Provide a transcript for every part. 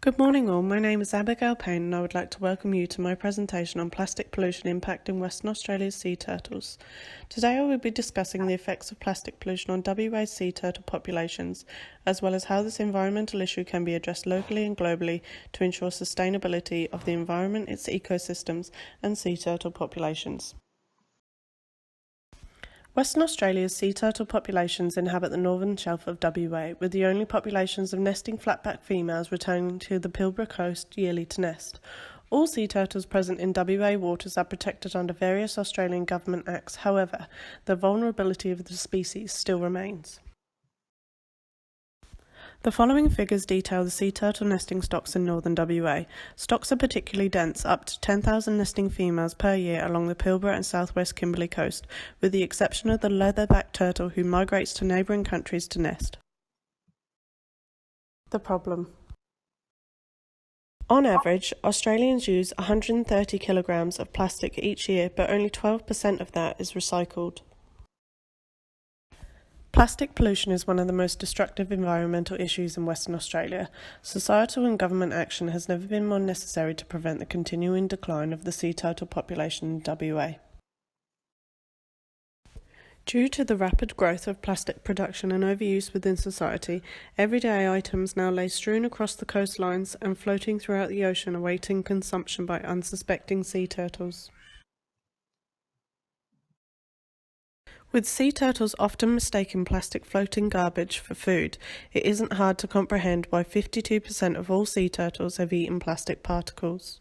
Good morning all, my name is Abigail Payne and I would like to welcome you to my presentation on plastic pollution impacting Western Australia's sea turtles. Today I will be discussing the effects of plastic pollution on WA's sea turtle populations, as well as how this environmental issue can be addressed locally and globally to ensure sustainability of the environment, its ecosystems and sea turtle populations. Western Australia's sea turtle populations inhabit the northern shelf of WA, with the only populations of nesting flatback females returning to the Pilbara coast yearly to nest. All sea turtles present in WA waters are protected under various Australian government acts, however, the vulnerability of the species still remains. The following figures detail the sea turtle nesting stocks in northern WA. Stocks are particularly dense, up to 10,000 nesting females per year along the Pilbara and southwest Kimberley coast, with the exception of the leatherback turtle who migrates to neighbouring countries to nest. The problem. On average, Australians use 130 kilograms of plastic each year, but only 12% of that is recycled. Plastic pollution is one of the most destructive environmental issues in Western Australia. Societal and government action has never been more necessary to prevent the continuing decline of the sea turtle population in WA. Due to the rapid growth of plastic production and overuse within society, everyday items now lay strewn across the coastlines and floating throughout the ocean awaiting consumption by unsuspecting sea turtles. With sea turtles often mistaking plastic floating garbage for food, it isn't hard to comprehend why 52% of all sea turtles have eaten plastic particles.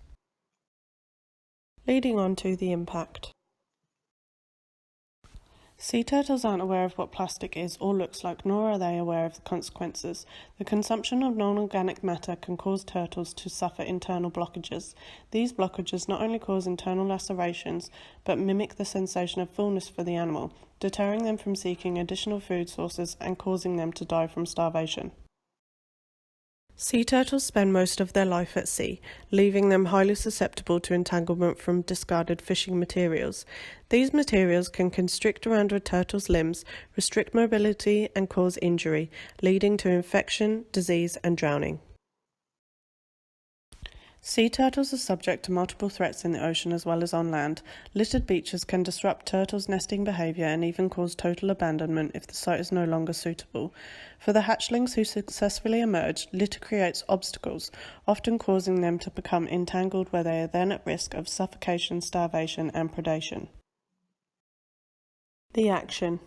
Leading on to the impact. Sea turtles aren't aware of what plastic is or looks like, nor are they aware of the consequences. The consumption of non-organic matter can cause turtles to suffer internal blockages. These blockages not only cause internal lacerations, but mimic the sensation of fullness for the animal, deterring them from seeking additional food sources and causing them to die from starvation. Sea turtles spend most of their life at sea, leaving them highly susceptible to entanglement from discarded fishing materials. These materials can constrict around a turtle's limbs, restrict mobility and cause injury, leading to infection, disease and drowning. Sea turtles are subject to multiple threats in the ocean as well as on land. Littered beaches can disrupt turtles' nesting behaviour and even cause total abandonment if the site is no longer suitable. For the hatchlings who successfully emerge, litter creates obstacles, often causing them to become entangled where they are then at risk of suffocation, starvation and predation. The action.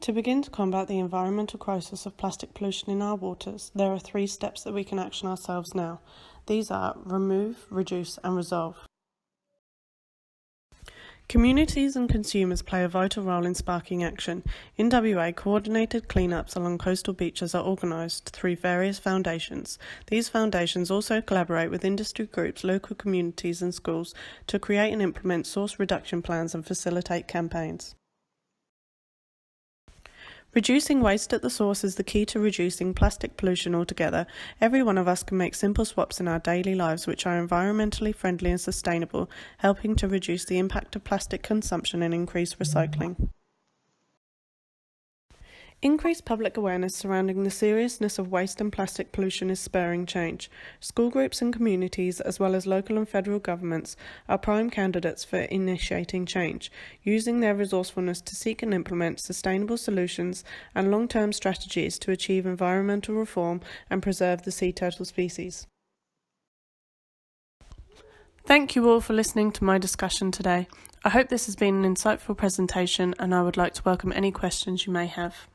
To begin to combat the environmental crisis of plastic pollution in our waters, there are 3 steps that we can action ourselves now. These are remove, reduce and resolve. Communities and consumers play a vital role in sparking action. In WA, coordinated cleanups along coastal beaches are organised through various foundations. These foundations also collaborate with industry groups, local communities and schools to create and implement source reduction plans and facilitate campaigns. Reducing waste at the source is the key to reducing plastic pollution altogether. Every one of us can make simple swaps in our daily lives which are environmentally friendly and sustainable, helping to reduce the impact of plastic consumption and increase recycling. Increased public awareness surrounding the seriousness of waste and plastic pollution is spurring change. School groups and communities, as well as local and federal governments, are prime candidates for initiating change, using their resourcefulness to seek and implement sustainable solutions and long-term strategies to achieve environmental reform and preserve the sea turtle species. Thank you all for listening to my discussion today. I hope this has been an insightful presentation and I would like to welcome any questions you may have.